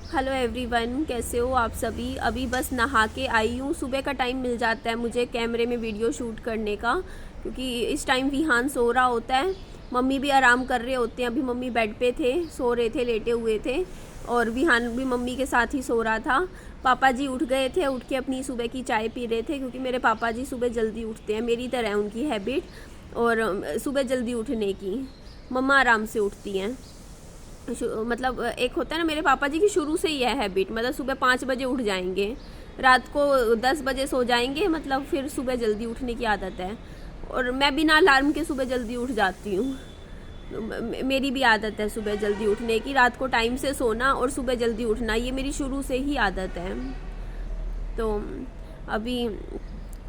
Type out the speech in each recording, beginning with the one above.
Hello everyone, कैसे हो आप सभी। अभी बस नहा के आई हूँ। सुबह का टाइम मिल जाता है मुझे कैमरे में वीडियो शूट करने का, क्योंकि इस टाइम विहान सो रहा होता है, मम्मी भी आराम कर रहे होते हैं। अभी मम्मी बेड पे थे, सो रहे थे, लेटे हुए थे, और विहान भी मम्मी के साथ ही सो रहा था। पापा जी उठ गए थे, उठ के अपनी सुबह की चाय पी रहे थे, क्योंकि मेरे पापा जी सुबह जल्दी उठते हैं, मेरी तरह है उनकी हैबिट। और सुबह जल्दी उठने की मम्मा आराम से उठती हैं। मतलब एक होता है ना, मेरे पापा जी की शुरू से ही है हैबिट, मतलब सुबह 5 बजे उठ जाएंगे, रात को 10 बजे सो जाएंगे, मतलब फिर सुबह जल्दी उठने की आदत है। और मैं बिना अलार्म के सुबह जल्दी उठ जाती हूँ। मेरी भी आदत है सुबह जल्दी उठने की, रात को टाइम से सोना और सुबह जल्दी उठना, ये मेरी शुरू से ही आदत है। तो अभी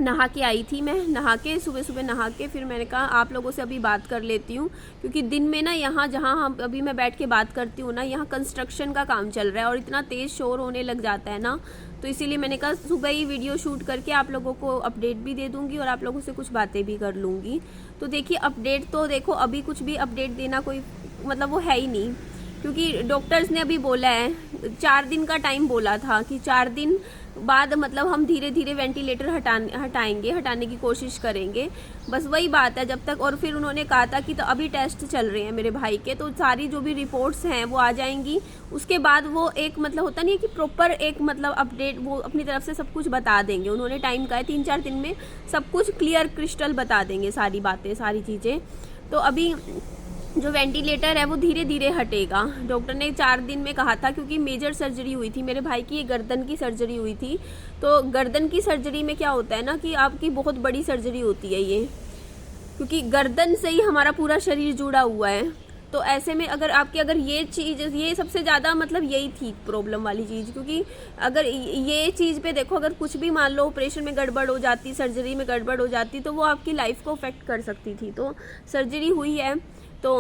नहा के आई थी मैं, नहा के सुबह सुबह नहा के फिर मैंने कहा आप लोगों से अभी बात कर लेती हूँ, क्योंकि दिन में ना यहाँ जहाँ हम अभी मैं बैठ के बात करती हूँ ना, यहाँ कंस्ट्रक्शन का काम चल रहा है और इतना तेज़ शोर होने लग जाता है ना, तो इसीलिए मैंने कहा सुबह ही वीडियो शूट करके आप लोगों को अपडेट भी दे दूँगी और आप लोगों से कुछ बातें भी कर लूँगी। तो देखिए अपडेट तो देखो, अभी कुछ भी अपडेट देना कोई मतलब वो है ही नहीं, क्योंकि डॉक्टर्स ने अभी बोला है 4 दिन का टाइम बोला था कि 4 दिन बाद मतलब हम धीरे धीरे वेंटिलेटर हटाने की कोशिश करेंगे, बस वही बात है जब तक। और फिर उन्होंने कहा था कि तो अभी टेस्ट चल रहे हैं मेरे भाई के, तो सारी जो भी रिपोर्ट्स हैं वो आ जाएंगी, उसके बाद वो एक मतलब होता नहीं है कि प्रॉपर एक मतलब अपडेट वो अपनी तरफ से सब कुछ बता देंगे। उन्होंने टाइम का है 3-4 दिन में सब कुछ क्लियर क्रिस्टल बता देंगे, सारी बातें सारी चीज़ें। तो अभी जो वेंटिलेटर है वो धीरे धीरे हटेगा, डॉक्टर ने 4 दिन में कहा था, क्योंकि मेजर सर्जरी हुई थी मेरे भाई की, ये गर्दन की सर्जरी हुई थी। तो गर्दन की सर्जरी में क्या होता है ना कि आपकी बहुत बड़ी सर्जरी होती है ये, क्योंकि गर्दन से ही हमारा पूरा शरीर जुड़ा हुआ है। तो ऐसे में अगर ये चीज़, ये सबसे ज़्यादा मतलब यही थी प्रॉब्लम वाली चीज़, क्योंकि अगर ये चीज़ पे देखो, अगर कुछ भी मान लो ऑपरेशन में गड़बड़ हो जाती, सर्जरी में गड़बड़ हो जाती, तो वो आपकी लाइफ को अफेक्ट कर सकती थी। तो सर्जरी हुई है, तो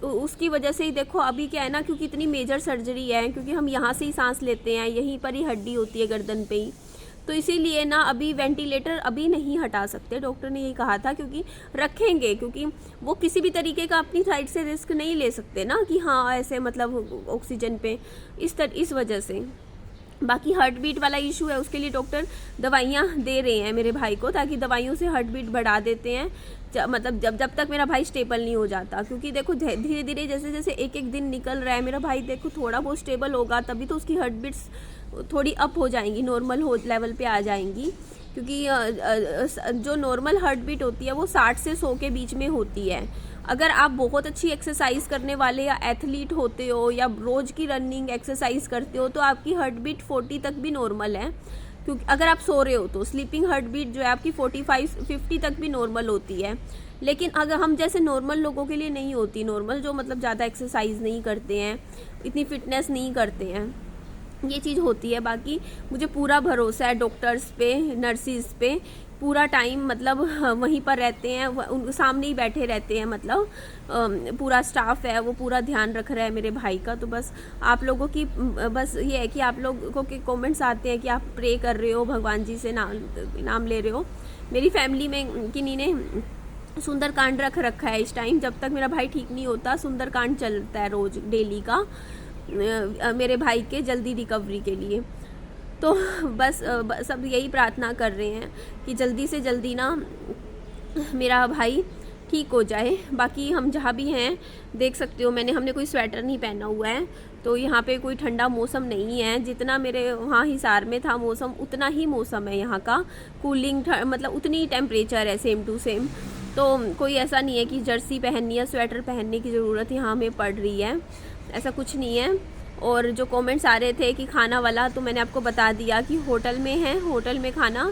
उसकी वजह से ही देखो अभी क्या है ना, क्योंकि इतनी मेजर सर्जरी है, क्योंकि हम यहाँ से ही सांस लेते हैं, यहीं पर ही हड्डी होती है गर्दन पे ही, तो इसीलिए ना अभी वेंटिलेटर अभी नहीं हटा सकते, डॉक्टर ने यही कहा था, क्योंकि रखेंगे, क्योंकि वो किसी भी तरीके का अपनी साइड से रिस्क नहीं ले सकते ना कि हाँ ऐसे मतलब ऑक्सीजन पे इस वजह से। बाकी हार्ट बीट वाला इशू है, उसके लिए डॉक्टर दवाइयाँ दे रहे हैं मेरे भाई को, ताकि दवाइयों से हार्ट बीट बढ़ा देते हैं, मतलब जब तक मेरा भाई स्टेबल नहीं हो जाता। क्योंकि देखो धीरे धीरे जैसे जैसे एक एक दिन निकल रहा है, मेरा भाई देखो थोड़ा बहुत स्टेबल होगा तभी तो उसकी हार्ट बीट्स थोड़ी अप हो जाएंगी, नॉर्मल हो लेवल पे आ जाएंगी। क्योंकि जो नॉर्मल हार्ट बीट होती है वो 60 से 100 के बीच में होती है। अगर आप बहुत अच्छी एक्सरसाइज करने वाले या एथलीट होते हो या रोज़ की रनिंग एक्सरसाइज करते हो, तो आपकी हार्ट बीट 40 तक भी नॉर्मल है। क्योंकि अगर आप सो रहे हो तो स्लीपिंग हार्ट बीट जो है आपकी 45-50 तक भी नॉर्मल होती है। लेकिन अगर हम जैसे नॉर्मल लोगों के लिए नहीं होती, नॉर्मल जो मतलब ज़्यादा एक्सरसाइज नहीं करते हैं, इतनी फिटनेस नहीं करते हैं, ये चीज़ होती है। बाकी मुझे पूरा भरोसा है डॉक्टर्स पे, नर्सिस पे, पूरा टाइम मतलब वहीं पर रहते हैं, उन सामने ही बैठे रहते हैं, मतलब पूरा स्टाफ है वो पूरा ध्यान रख रहा है मेरे भाई का। तो बस आप लोगों की बस ये है कि आप लोगों के कमेंट्स आते हैं कि आप प्रे कर रहे हो, भगवान जी से नाम ले रहे हो। मेरी फैमिली में किन्हीं ने सुंदरकांड रख रखा है इस टाइम, जब तक मेरा भाई ठीक नहीं होता सुंदरकांड चलता है रोज़ डेली का मेरे भाई के जल्दी रिकवरी के लिए। तो बस सब यही प्रार्थना कर रहे हैं कि जल्दी से जल्दी ना मेरा भाई ठीक हो जाए। बाकी हम जहाँ भी हैं देख सकते हो, हमने कोई स्वेटर नहीं पहना हुआ है, तो यहाँ पे कोई ठंडा मौसम नहीं है। जितना मेरे वहाँ हिसार में था मौसम, उतना ही मौसम है यहाँ का, कूलिंग मतलब उतनी ही टेम्परेचर है, सेम टू सेम। तो कोई ऐसा नहीं है कि जर्सी पहननी या स्वेटर पहनने की ज़रूरत यहाँ हमें पड़ रही है, ऐसा कुछ नहीं है। और जो कमेंट्स आ रहे थे कि खाना वाला, तो मैंने आपको बता दिया कि होटल में है, होटल में खाना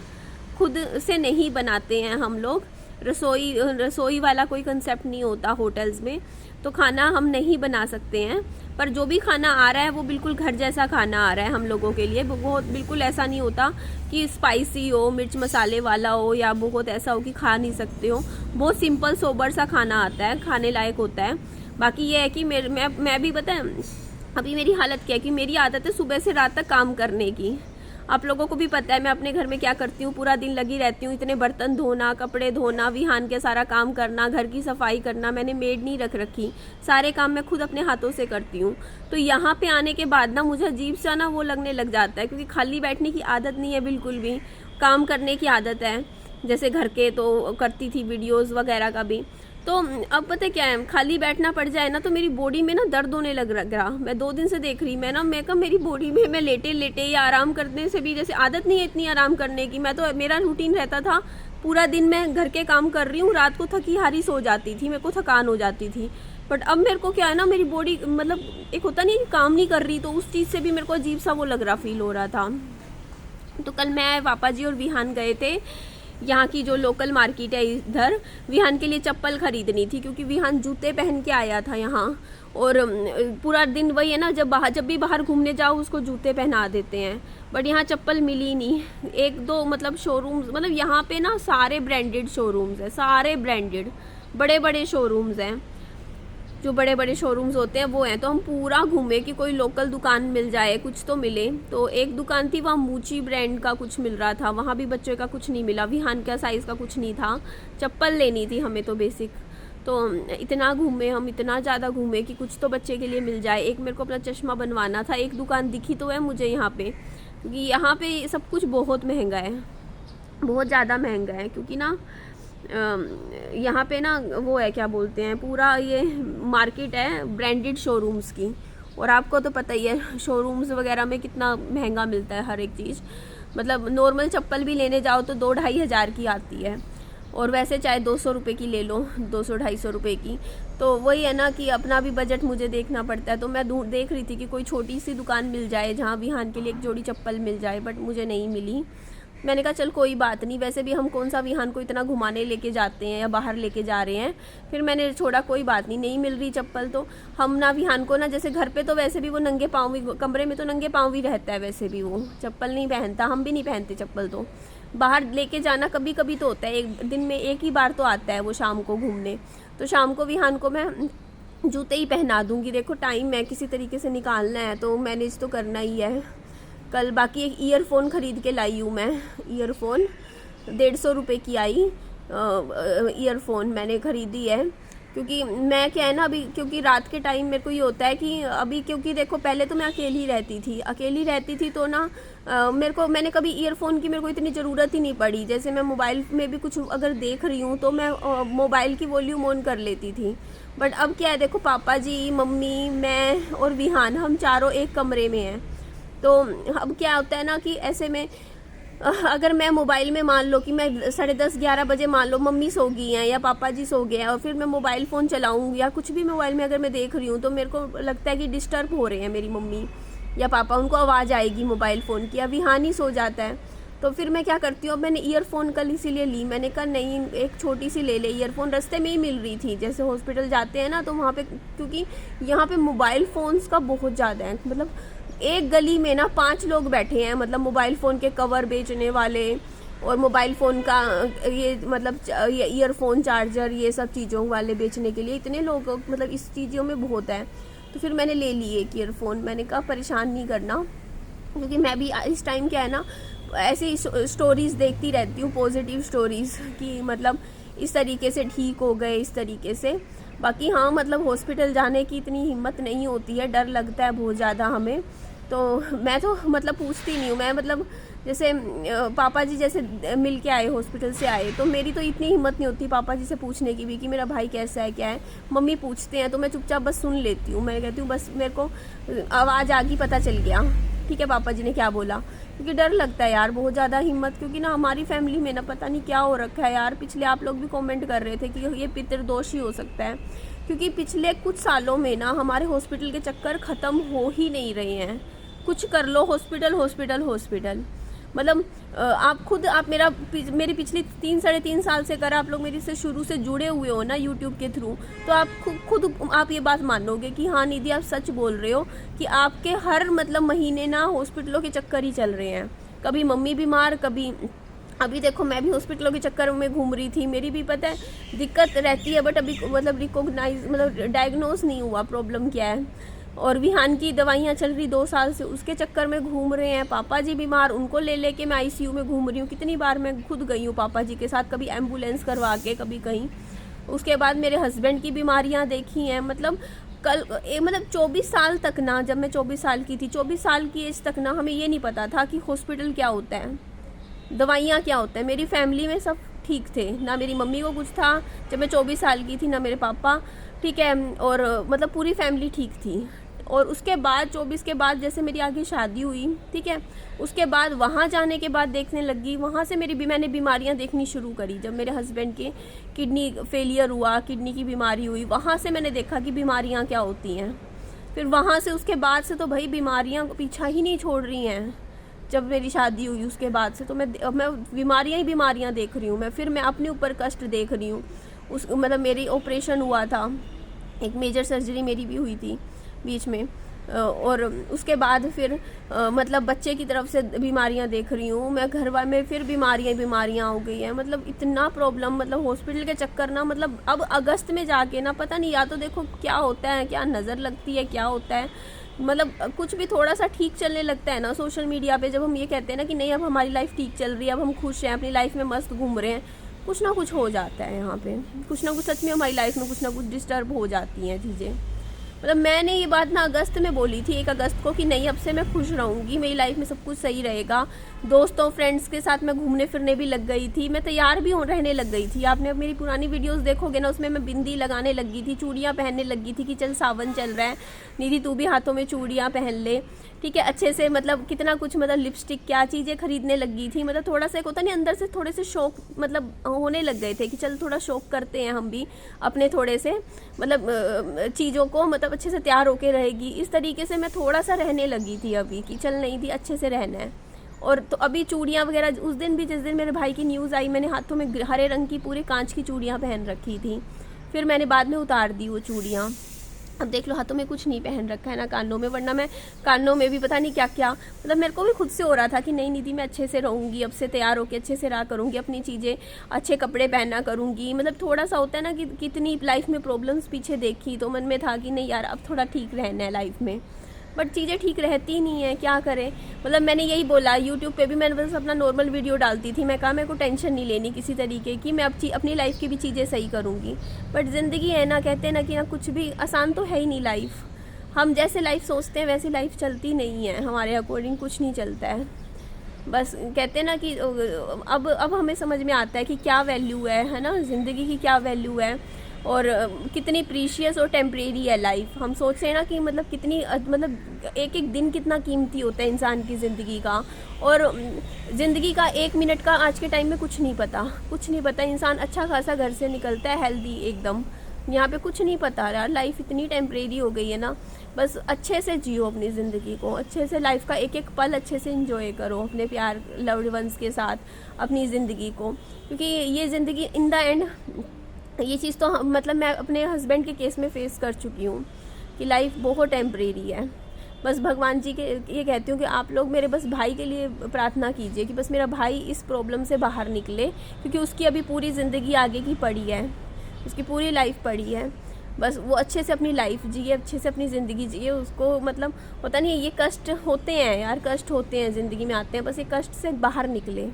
खुद से नहीं बनाते हैं हम लोग, रसोई वाला कोई कंसेप्ट नहीं होता होटल्स में, तो खाना हम नहीं बना सकते हैं। पर जो भी खाना आ रहा है वो बिल्कुल घर जैसा खाना आ रहा है हम लोगों के लिए, बहुत बिल्कुल ऐसा नहीं होता कि स्पाइसी हो, मिर्च मसाले वाला हो, या बहुत ऐसा हो कि खा नहीं सकते हो। बहुत सिंपल सोबर सा खाना आता है, खाने लायक होता है। बाकी ये है कि मैं भी पता है अभी मेरी हालत क्या है, कि मेरी आदत है सुबह से रात तक काम करने की। आप लोगों को भी पता है मैं अपने घर में क्या करती हूँ, पूरा दिन लगी रहती हूँ, इतने बर्तन धोना, कपड़े धोना, विहान के सारा काम करना, घर की सफाई करना, मैंने मेड नहीं रख रखी, सारे काम मैं खुद अपने हाथों से करती हूँ। तो यहाँ पे आने के बाद ना मुझे अजीब सा ना वो लगने लग जाता है, क्योंकि खाली बैठने की आदत नहीं है बिल्कुल भी, काम करने की आदत है। जैसे घर के तो करती थी वीडियोस वगैरह का भी, तो अब पता क्या है, खाली बैठना पड़ जाए ना तो मेरी बॉडी में ना दर्द होने लग रहा। मैं 2 दिन से देख रही, मैं कहा मेरी बॉडी में मैं लेटे लेटे या आराम करने से भी जैसे आदत नहीं है इतनी आराम करने की। मैं तो मेरा रूटीन रहता था पूरा दिन मैं घर के काम कर रही हूँ, रात को थकी हारी सो जाती थी, मेरे को थकान हो जाती थी। बट अब मेरे को क्या है ना, मेरी बॉडी मतलब एक होता नहीं कि काम नहीं कर रही, तो उस चीज़ से भी मेरे को अजीब सा वो लग रहा, फील हो रहा था। तो कल मैं पापा जी और विहान गए थे, यहाँ की जो लोकल मार्केट है इधर, विहान के लिए चप्पल खरीदनी थी, क्योंकि विहान जूते पहन के आया था यहाँ। और पूरा दिन वही है ना, जब भी बाहर घूमने जाओ उसको जूते पहना देते हैं, बट यहाँ चप्पल मिली नहीं। 1-2 मतलब शोरूम्स, मतलब यहाँ पे ना सारे ब्रांडेड शोरूम्स हैं, सारे ब्रांडेड बड़े बड़े शोरूम्स हैं, जो बड़े बड़े शोरूम्स होते हैं वो हैं। तो हम पूरा घूमे कि कोई लोकल दुकान मिल जाए, कुछ तो मिले। तो एक दुकान थी वहाँ मूची ब्रांड का कुछ मिल रहा था, वहाँ भी बच्चों का कुछ नहीं मिला, विहान का साइज़ का कुछ नहीं था। चप्पल लेनी थी हमें तो बेसिक, तो इतना घूमे हम, इतना ज़्यादा घूमे कि कुछ तो बच्चे के लिए मिल जाए। एक मेरे को अपना चश्मा बनवाना था, एक दुकान दिखी तो है मुझे यहाँ पे, क्योंकि यहाँ पे सब कुछ बहुत महंगा है, बहुत ज़्यादा महंगा है। क्योंकि ना यहाँ पे ना वो है, क्या बोलते हैं, पूरा ये मार्केट है ब्रांडेड शोरूम्स की, और आपको तो पता ही है शोरूम्स वगैरह में कितना महंगा मिलता है हर एक चीज़। मतलब नॉर्मल चप्पल भी लेने जाओ तो 2-2.5 हज़ार की आती है, और वैसे चाहे 200 रुपये की ले लो, 200-250 रुपये की। तो वही है ना कि अपना भी बजट मुझे देखना पड़ता है। तो मैं देख रही थी कि कोई छोटी सी दुकान मिल जाए जहाँ विहान के लिए एक जोड़ी चप्पल मिल जाए, बट मुझे नहीं मिली। मैंने कहा चल कोई बात नहीं, वैसे भी हम कौन सा विहान को इतना घुमाने लेके जाते हैं या बाहर लेके जा रहे हैं। फिर मैंने छोड़ा, कोई बात नहीं, नहीं मिल रही चप्पल तो हम ना विहान को ना, जैसे घर पे तो वैसे भी वो नंगे पाँव भी, कमरे में तो नंगे पाँव भी रहता है, वैसे भी वो चप्पल नहीं पहनता, हम भी नहीं पहनते चप्पल। तो बाहर लेके जाना कभी कभी तो होता है, एक दिन में एक ही बार तो आता है वो शाम को घूमने। तो शाम को विहान को मैं जूते ही पहना दूँगी। देखो टाइम है, किसी तरीके से निकालना है तो मैनेज तो करना ही है। कल बाकी एक ईयरफोन ख़रीद के लाई हूँ मैं, ईयरफोन 150 रुपये की आई ईयरफोन मैंने ख़रीदी है। क्योंकि मैं क्या है ना अभी, क्योंकि रात के टाइम मेरे को ये होता है कि अभी, क्योंकि देखो पहले तो मैं अकेली रहती थी तो ना मैंने कभी ईयरफोन की मेरे को इतनी ज़रूरत ही नहीं पड़ी। जैसे मैं मोबाइल में भी कुछ अगर देख रही हूँ तो मैं मोबाइल की वॉल्यूम ऑन कर लेती थी। बट अब क्या है, देखो पापा जी, मम्मी, मैं और विहान, हम चारों एक कमरे में हैं। तो अब क्या होता है ना कि ऐसे में अगर मैं मोबाइल में, मान लो कि मैं 10:30-11 बजे, मान लो मम्मी सो गई हैं या पापा जी सो गए हैं, और फिर मैं मोबाइल फ़ोन चलाऊँ या कुछ भी मोबाइल में अगर मैं देख रही हूँ, तो मेरे को लगता है कि डिस्टर्ब हो रहे हैं मेरी मम्मी या पापा, उनको आवाज़ आएगी मोबाइल फ़ोन की, या विहान ही सो जाता है। तो फिर मैं क्या करती हूँ, अब मैंने ईयरफोन कल इसीलिए ली, मैंने कहा नहीं एक छोटी सी ले ले ईयरफोन, रास्ते में ही मिल रही थी, जैसे हॉस्पिटल जाते हैं ना तो वहाँ पे, क्योंकि यहाँ पे मोबाइल फ़ोन्स का बहुत ज़्यादा है। मतलब एक गली में ना 5 लोग बैठे हैं, मतलब मोबाइल फ़ोन के कवर बेचने वाले और मोबाइल फ़ोन का ये मतलब ये ईयरफोन चार्जर, ये सब चीज़ों वाले बेचने के लिए इतने लोग, मतलब इस चीज़ों में बहुत है। तो फिर मैंने ले ली एक ईयरफोन, मैंने कहा परेशान नहीं करना, क्योंकि मैं भी इस टाइम क्या है ना ऐसे ही स्टोरीज़ देखती रहती हूँ, पॉजिटिव स्टोरीज़ की, मतलब इस तरीके से ठीक हो गए, इस तरीके से। बाकी हाँ, मतलब हॉस्पिटल जाने की इतनी हिम्मत नहीं होती है, डर लगता है बहुत ज़्यादा हमें। तो मैं तो मतलब पूछती नहीं हूँ, मैं मतलब जैसे पापा जी जैसे मिल के आए, हॉस्पिटल से आए, तो मेरी तो इतनी हिम्मत नहीं होती पापा जी से पूछने की भी कि मेरा भाई कैसा है, क्या है। मम्मी पूछते हैं तो मैं चुपचाप बस सुन लेती हूँ, मैं कहती हूँ बस मेरे को आवाज़ आ गई, पता चल गया ठीक है पापा जी ने क्या बोला, क्योंकि डर लगता है यार बहुत ज़्यादा हिम्मत। क्योंकि ना हमारी फैमिली में ना पता नहीं क्या हो रखा है यार, पिछले आप लोग भी कमेंट कर रहे थे कि ये पितृदोष ही हो सकता है, क्योंकि पिछले कुछ सालों में ना हमारे हॉस्पिटल के चक्कर ख़त्म हो ही नहीं रहे हैं। कुछ कर लो, हॉस्पिटल हॉस्पिटल हॉस्पिटल, मतलब आप खुद, आप मेरी पिछली 3-3.5 साल से अगर आप लोग मेरी से शुरू से जुड़े हुए हो ना यूट्यूब के थ्रू, तो आप खुद आप ये बात मानोगे कि हाँ निधि आप सच बोल रहे हो कि आपके हर मतलब महीने ना हॉस्पिटलों के चक्कर ही चल रहे हैं। कभी मम्मी बीमार, कभी अभी देखो मैं भी हॉस्पिटलों के चक्कर में घूम रही थी, मेरी भी पता है दिक्कत रहती है, बट अभी मतलब रिकॉग्नाइज मतलब डायग्नोज नहीं हुआ प्रॉब्लम क्या है। और विहान की दवाइयाँ चल रही 2 साल से, उसके चक्कर में घूम रहे हैं। पापा जी बीमार, उनको ले लेके मैं आईसीयू में घूम रही हूँ। कितनी बार मैं खुद गई हूँ पापा जी के साथ, कभी एम्बुलेंस करवा के, कभी कहीं। उसके बाद मेरे हस्बैंड की बीमारियाँ देखी हैं। मतलब मतलब 24 साल तक ना, जब मैं 24 साल की थी, 24 साल की एज तक ना, हमें ये नहीं पता था कि हॉस्पिटल क्या होता है, दवाइयाँ क्या होता है। मेरी फैमिली में सब ठीक थे, ना मेरी मम्मी को कुछ था जब मैं 24 साल की थी, ना मेरे पापा, ठीक है। और मतलब पूरी फैमिली ठीक थी। और उसके बाद 24 के बाद जैसे मेरी आगे शादी हुई, ठीक है, उसके बाद वहाँ जाने के बाद देखने लगी, वहाँ से मैंने बीमारियाँ देखनी शुरू करी। जब मेरे हस्बैंड के किडनी फेलियर हुआ, किडनी की बीमारी हुई, वहाँ से मैंने देखा कि बीमारियाँ क्या होती हैं। फिर वहाँ से उसके बाद से तो भाई बीमारियाँ पीछा ही नहीं छोड़ रही हैं। जब मेरी शादी हुई उसके बाद से तो मैं बीमारियाँ ही बीमारियाँ देख रही हूँ। मैं अपने ऊपर कष्ट देख रही हूँ। मतलब मेरी ऑपरेशन हुआ था, एक मेजर सर्जरी मेरी भी हुई थी बीच में। और उसके बाद फिर मतलब बच्चे की तरफ से बीमारियां देख रही हूँ मैं, घर में फिर बीमारियां हो गई हैं। मतलब इतना प्रॉब्लम, मतलब हॉस्पिटल के चक्कर ना, मतलब अब अगस्त में जाके ना पता नहीं, या तो देखो क्या होता है, क्या नज़र लगती है, क्या होता है। मतलब कुछ भी थोड़ा सा ठीक चलने लगता है ना सोशल मीडिया पे, जब हम ये कहते हैं ना कि नहीं अब हमारी लाइफ ठीक चल रही है, अब हम खुश हैं, अपनी लाइफ में मस्त घूम रहे हैं, कुछ ना कुछ हो जाता है यहाँ पे। कुछ ना कुछ सच में हमारी लाइफ में कुछ ना कुछ डिस्टर्ब हो जाती हैं चीज़ें। मतलब मैंने ये बात ना अगस्त में बोली थी, 1 अगस्त को, कि नहीं अब से मैं खुश रहूँगी, मेरी लाइफ में सब कुछ सही रहेगा। दोस्तों फ्रेंड्स के साथ मैं घूमने फिरने भी लग गई थी, मैं तैयार भी रहने लग गई थी। आपने मेरी पुरानी वीडियोस देखोगे ना, उसमें मैं बिंदी लगाने लगी थी, चूड़ियाँ पहनने लगी थी कि चल सावन चल रहा है, निधि तू भी हाथों में चूड़ियाँ पहन ले, ठीक है, अच्छे से। मतलब कितना कुछ, मतलब लिपस्टिक, क्या चीज़ें खरीदने लगी थी। मतलब थोड़ा सा एक होता नहीं, अंदर से थोड़े से शौक मतलब होने लग गए थे कि चल थोड़ा शौक करते हैं हम भी अपने थोड़े से, मतलब चीज़ों को, मतलब अच्छे से तैयार होके रहेगी, इस तरीके से मैं थोड़ा सा रहने लगी थी अभी, कि चल नहीं थी अच्छे से रहना है। और तो अभी चूड़ियाँ वगैरह, उस दिन भी जिस दिन मेरे भाई की न्यूज़ आई, मैंने हाथों में हरे रंग की पूरे कांच की चूड़ियाँ पहन रखी थी, फिर मैंने बाद में उतार दी वो चूड़ियाँ। अब देख लो हाथों में कुछ नहीं पहन रखा है, ना कानों में, वरना मैं कानों में भी पता नहीं क्या क्या, मतलब मेरे को भी खुद से हो रहा था कि नहीं निधि मैं अच्छे से रहूँगी, अब से तैयार होकर अच्छे से रहा करूँगी, अपनी चीज़ें अच्छे कपड़े पहना करूँगी। मतलब थोड़ा सा होता है ना कि कितनी लाइफ में प्रॉब्लम्स पीछे देखी, तो मन में था कि नहीं यार अब थोड़ा ठीक रहना है लाइफ में, बट चीज़ें ठीक रहती नहीं है, क्या करें। मतलब मैंने यही बोला यूट्यूब पे भी, मैंने बस अपना नॉर्मल वीडियो डालती थी, मैं कहा मेरे को टेंशन नहीं लेनी किसी तरीके की, मैं अब अपनी लाइफ की भी चीज़ें सही करूँगी। बट ज़िंदगी है ना, कहते हैं ना कि ना कुछ भी आसान तो है ही नहीं लाइफ। हम जैसे लाइफ सोचते हैं वैसी लाइफ चलती नहीं है, हमारे अकॉर्डिंग कुछ नहीं चलता है। बस कहते हैं ना कि अब हमें समझ में आता है कि क्या वैल्यू है ना, ज़िंदगी की क्या वैल्यू है, और कितनी प्रीशियस और टेम्परेरी है लाइफ। हम सोचते हैं ना कि मतलब कितनी मतलब एक एक दिन कितना कीमती होता है इंसान की ज़िंदगी का, और ज़िंदगी का 1 मिनट का आज के टाइम में कुछ नहीं पता। इंसान अच्छा खासा घर से निकलता है हेल्दी एकदम, यहाँ पे कुछ नहीं पता यार, लाइफ इतनी टेम्परेरी हो गई है ना। बस अच्छे से जियो अपनी ज़िंदगी को, अच्छे से लाइफ का एक एक पल अच्छे से एंजॉय करो अपने प्यार लव्ड वंस के साथ अपनी ज़िंदगी को, क्योंकि ये ज़िंदगी इन द एंड, ये चीज़ तो मतलब मैं अपने हस्बैंड के केस में फेस कर चुकी हूँ कि लाइफ बहुत टेम्परेरी है। बस भगवान जी के ये कहती हूँ कि आप लोग मेरे बस भाई के लिए प्रार्थना कीजिए कि बस मेरा भाई इस प्रॉब्लम से बाहर निकले, क्योंकि उसकी अभी पूरी ज़िंदगी आगे की पड़ी है, उसकी पूरी लाइफ पड़ी है। बस वो अच्छे से अपनी लाइफ जिए, अच्छे से अपनी ज़िंदगी जिए। उसको मतलब होता नहीं है, ये कष्ट होते हैं यार, कष्ट होते हैं ज़िंदगी में आते हैं, बस ये कष्ट से बाहर निकले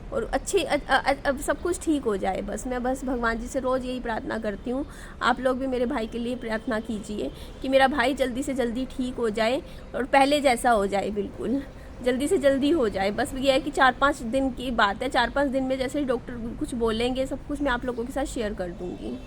और अच्छी अब सब कुछ ठीक हो जाए। मैं बस भगवान जी से रोज़ यही प्रार्थना करती हूँ। आप लोग भी मेरे भाई के लिए प्रार्थना कीजिए कि मेरा भाई जल्दी से जल्दी ठीक हो जाए और पहले जैसा हो जाए, बिल्कुल जल्दी से जल्दी हो जाए। बस ये है कि 4-5 दिन की बात है, 4-5 दिन में जैसे डॉक्टर कुछ बोलेंगे सब कुछ मैं आप लोगों के साथ शेयर कर दूँगी।